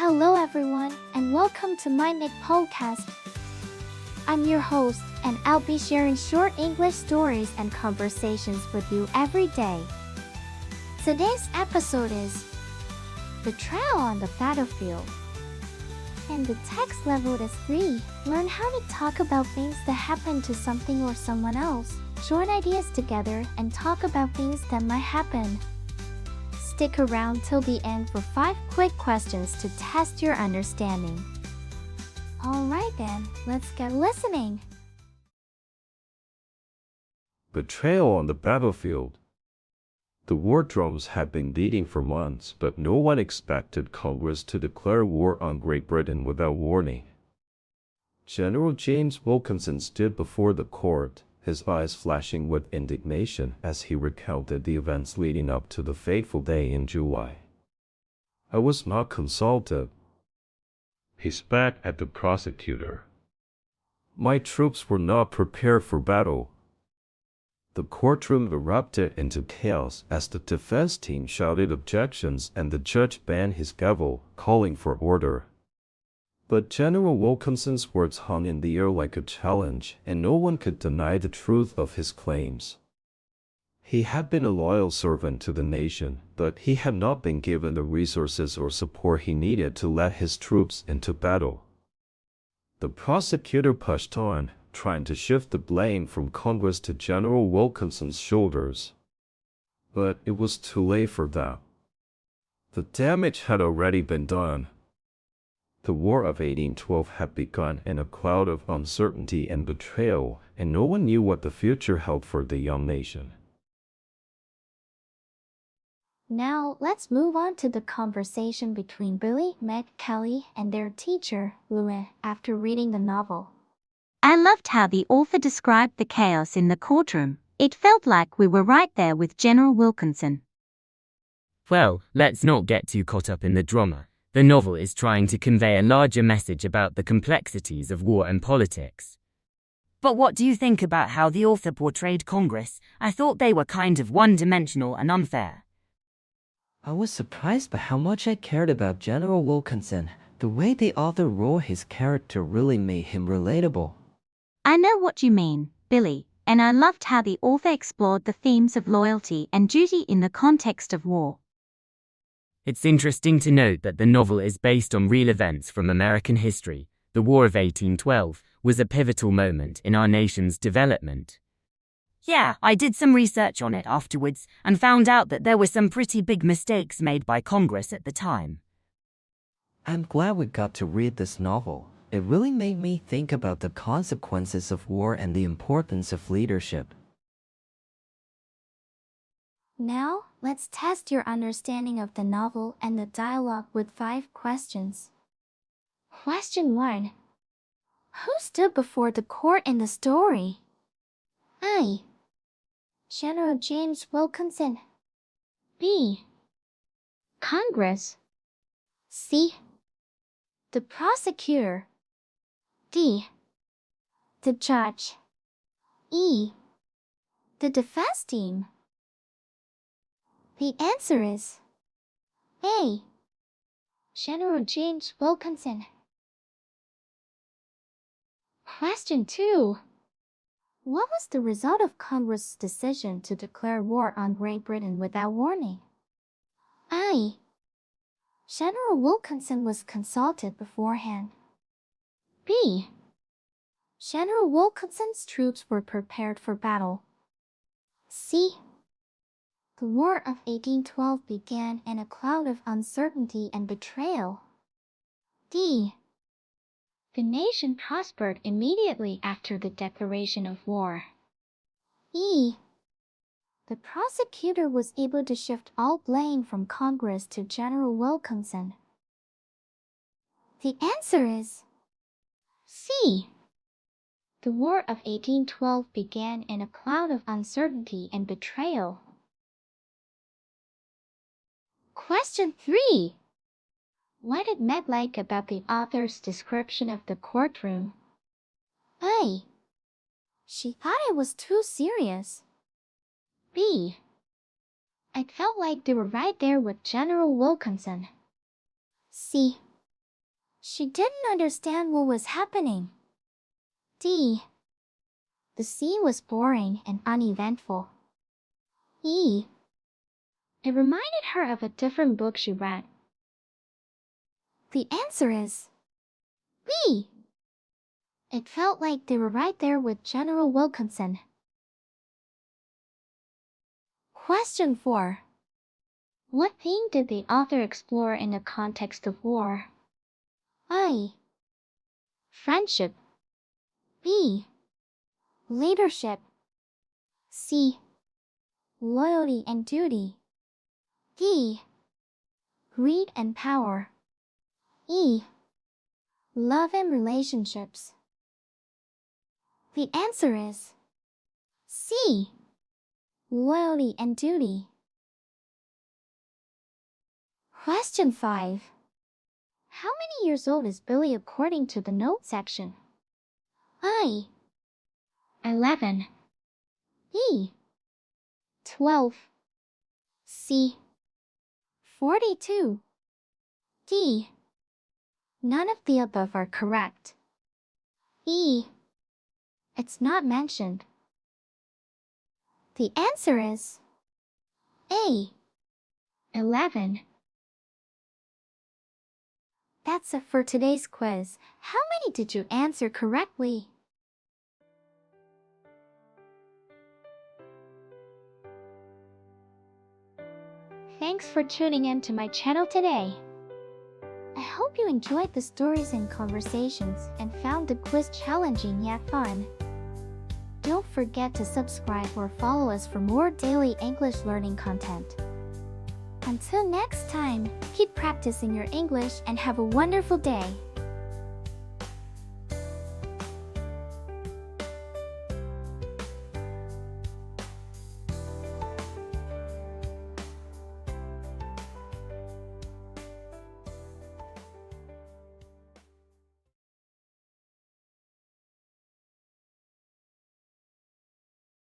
Hello everyone, and welcome to MyniQ podcast. I'm your host, and I'll be sharing short English stories and conversations with you every day. Today's episode is Betrayal on the Battlefield. And the text level is 3. Learn how to talk about things that happen to something or someone else. Join ideas together and talk about things that might happen. Stick around till the end for 5 quick questions to test your understanding. Alright then, let's get listening. Betrayal on the battlefield. The war drums had been beating for months, but no one expected Congress to declare war on Great Britain without warning. General James Wilkinson stood before the court, his eyes flashing with indignation as he recounted the events leading up to the fateful day in July. "I was not consulted," he spat at the prosecutor. "My troops were not prepared for battle." The courtroom erupted into chaos as the defense team shouted objections and the judge banged his gavel, calling for order. But General Wilkinson's words hung in the air like a challenge, and no one could deny the truth of his claims. He had been a loyal servant to the nation, but he had not been given the resources or support he needed to lead his troops into battle. The prosecutor pushed on, trying to shift the blame from Congress to General Wilkinson's shoulders. But it was too late for that. The damage had already been done. The War of 1812 had begun in a cloud of uncertainty and betrayal, and no one knew what the future held for the young nation. Now, let's move on to the conversation between Billy, Meg, Kelly, and their teacher, Louis, after reading the novel. I loved how the author described the chaos in the courtroom. It felt like we were right there with General Wilkinson. Well, let's not get too caught up in the drama. The novel is trying to convey a larger message about the complexities of war and politics. But what do you think about how the author portrayed Congress? I thought they were kind of one-dimensional and unfair. I was surprised by how much I cared about General Wilkinson. The way the author wrote his character really made him relatable. I know what you mean, Billy, and I loved how the author explored the themes of loyalty and duty in the context of war. It's interesting to note that the novel is based on real events from American history. The War of 1812 was a pivotal moment in our nation's development. Yeah, I did some research on it afterwards and found out that there were some pretty big mistakes made by Congress at the time. I'm glad we got to read this novel. It really made me think about the consequences of war and the importance of leadership. Now, let's test your understanding of the novel and the dialogue with 5 questions. Question 1. Who stood before the court in the story? A. General James Wilkinson. B. Congress. C. The prosecutor. D. The judge. E. The defense team. The answer is A. General James Wilkinson. Question 2. What was the result of Congress' decision to declare war on Great Britain without warning? A. General Wilkinson was consulted beforehand. B. General Wilkinson's troops were prepared for battle. C. The War of 1812 began in a cloud of uncertainty and betrayal. D. The nation prospered immediately after the declaration of war. E. The prosecutor was able to shift all blame from Congress to General Wilkinson. The answer is C. The War of 1812 began in a cloud of uncertainty and betrayal. Question 3. What did Meg like about the author's description of the courtroom? A. She thought it was too serious. B. I felt like they were right there with General Wilkinson. C. She didn't understand what was happening. D. The sea was boring and uneventful. E. It reminded her of a different book she read. The answer is B. It felt like they were right there with General Wilkinson. Question 4. What theme did the author explore in the context of war? I. Friendship. B. Leadership. C. Loyalty and duty. D. Greed and power. E. Love and relationships. The answer is C. Loyalty and duty. Question 5. How many years old is Billy according to the note section? I. 11. B. 12. C. 42. D. None of the above are correct. E. It's not mentioned. The answer is A. 11. That's it for today's quiz. How many did you answer correctly? Thanks for tuning in to my channel today. I hope you enjoyed the stories and conversations and found the quiz challenging yet fun. Don't forget to subscribe or follow us for more daily English learning content. Until next time, keep practicing your English and have a wonderful day.